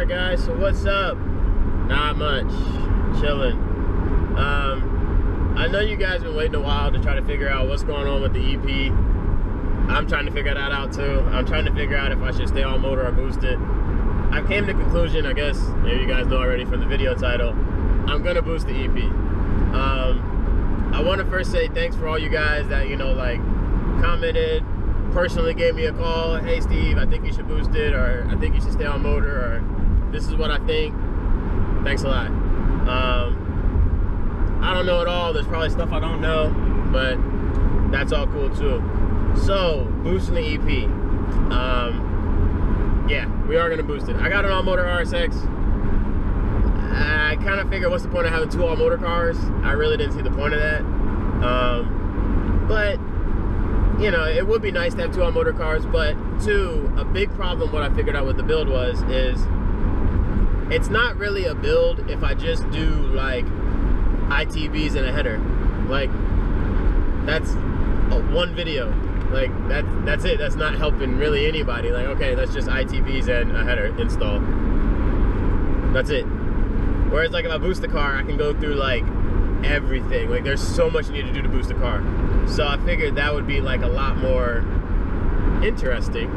Alright guys, so what's up? Not much. Chilling. I know you guys been waiting a while to try to figure out what's going on with the EP. I'm trying to figure that out too. I'm trying to figure out if I should stay all motor or boost it. I came to the conclusion, I guess, maybe you guys know already from the video title, I'm gonna boost the EP. I want to first say thanks for all you guys that, you know, like, commented, personally gave me a call. Hey Steve, I think you should boost it, or I think you should stay on motor, or this is what I think. Thanks a lot. I don't know it all. There's probably stuff I don't know, but that's all cool too. So, boosting the EP. Yeah, we are gonna boost it. I got an all-motor RSX. I kind of figured, what's the point of having two all-motor cars? I really didn't see the point of that. But you know, it would be nice to have two all-motor cars. But two, a big problem what I figured out with the build is it's not really a build if I just do like ITBs and a header. Like, that's one video. Like, that's it. That's not helping really anybody. Like, okay, that's just ITBs and a header install. That's it. Whereas, like, if I boost the car, I can go through like everything. Like, there's so much you need to do to boost a car. So I figured that would be like a lot more interesting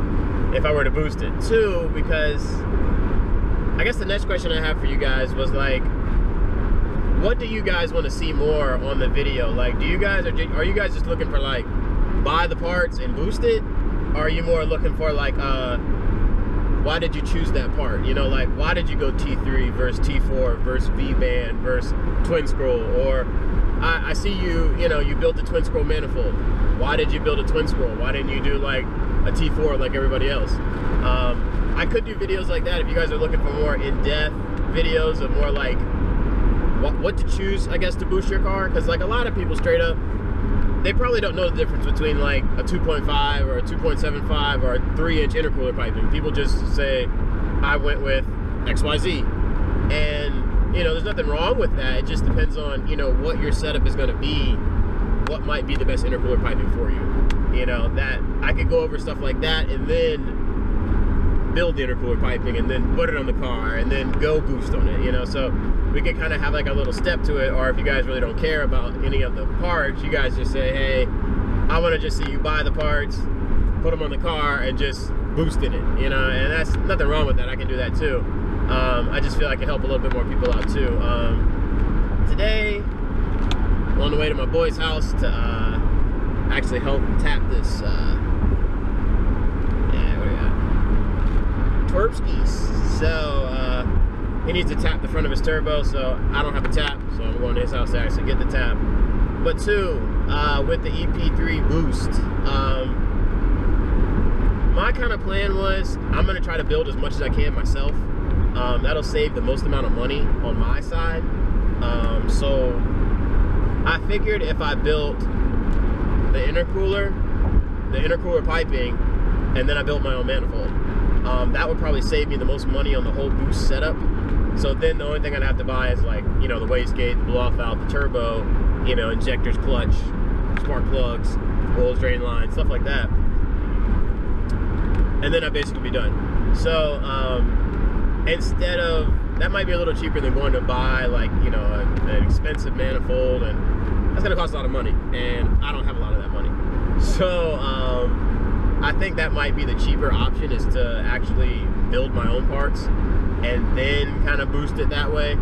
if I were to boost it. Two, because I guess the next question I have for you guys was like, what do you guys want to see more on the video? Like, are you guys just looking for like buy the parts and boost it, or are you more looking for like why did you choose that part? You know, like, why did you go T3 versus T4 versus V-band versus twin scroll? Or I see you know, you built a twin scroll manifold. Why did you build a twin scroll? Why didn't you do like a T4 like everybody else? I could do videos like that if you guys are looking for more in-depth videos of more like what to choose, I guess, to boost your car. Because like a lot of people straight up, they probably don't know the difference between like a 2.5 or a 2.75 or a 3-inch intercooler piping. People just say, I went with XYZ. And you know, there's nothing wrong with that. It just depends on, you know, what your setup is going to be, what might be the best intercooler piping for you. You know, that I could go over stuff like that and then build the intercooler piping and then put it on the car and then go boost on it, you know. So we can kind of have like a little step to it. Or if you guys really don't care about any of the parts, you guys just say, hey, I want to just see you buy the parts, put them on the car, and just boost in it, you know. And that's nothing wrong with that. I can do that too. I just feel I can help a little bit more people out too. Today, I'm on the way to my boy's house to actually help tap this Twerpskis. So he needs to tap the front of his turbo, so I don't have a tap, so I'm going to his house to actually get the tap. But two, with the EP3 boost, my kind of plan was I'm going to try to build as much as I can myself. That'll save the most amount of money on my side. So I figured if I built the intercooler piping, and then I built my own manifold, that would probably save me the most money on the whole boost setup. So then the only thing I'd have to buy is like, you know, the wastegate, the blow-off valve, the turbo, you know, injectors, clutch, spark plugs, oils, drain lines, stuff like that. And then I'd basically be done. So instead of, that might be a little cheaper than going to buy like, you know, an expensive manifold, and that's gonna cost a lot of money, and I don't have a lot of that money. So I think that might be the cheaper option, is to actually build my own parts and then kind of boost it that way.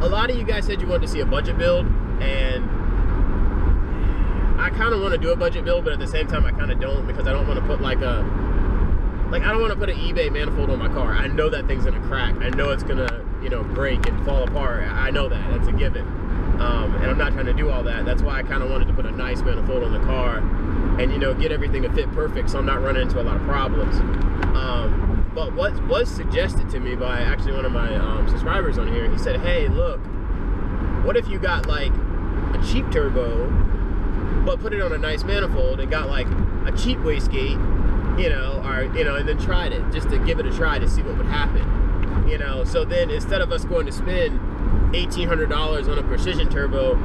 A lot of you guys said you wanted to see a budget build, and I kind of want to do a budget build, but at the same time I kind of don't, because I don't want to put like I don't want to put an eBay manifold on my car. I know that thing's gonna crack. I know it's gonna, you know, break and fall apart. I know that. That's a given. And I'm not trying to do all that. That's why I kind of wanted to put a nice manifold on the car and, you know, get everything to fit perfect, so I'm not running into a lot of problems. But what was suggested to me by actually one of my subscribers on here, he said, hey, look, what if you got like a cheap turbo, but put it on a nice manifold and got like a cheap wastegate, you know, or, you know, and then tried it just to give it a try to see what would happen, you know. So then instead of us going to spend $1,800 on a precision turbo,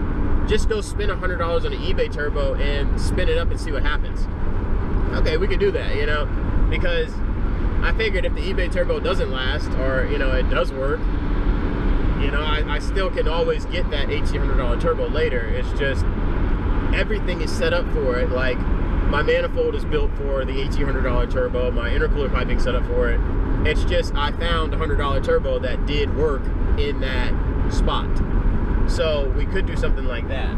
just go spend $100 on an eBay turbo and spin it up and see what happens. Okay, we could do that, you know, because I figured if the eBay turbo doesn't last, or you know, it does work, you know, I still can always get that $1,800 turbo later. It's just everything is set up for it. Like my manifold is built for the $1,800 turbo, my intercooler piping set up for it. It's just I found a $100 turbo that did work in that spot. So we could do something like that.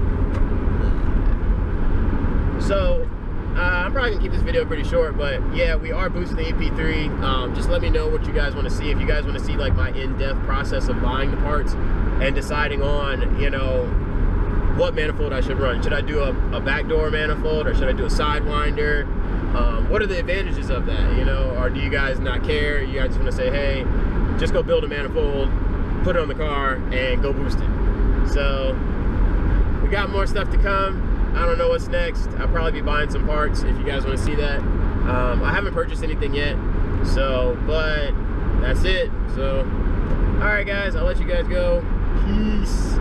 So I'm probably gonna keep this video pretty short, but yeah, we are boosting the EP3. Just let me know what you guys want to see. If you guys want to see like my in-depth process of buying the parts and deciding on, you know, what manifold I should run. Should I do a backdoor manifold, or should I do a sidewinder? What are the advantages of that, you know? Or do you guys not care? You guys just want to say, hey, just go build a manifold, put it on the car, and go boost it. So we got more stuff to come. I don't know what's next. I'll probably be buying some parts if you guys want to see that. I haven't purchased anything yet, so, but that's it. So, all right, guys, I'll let you guys go. Peace.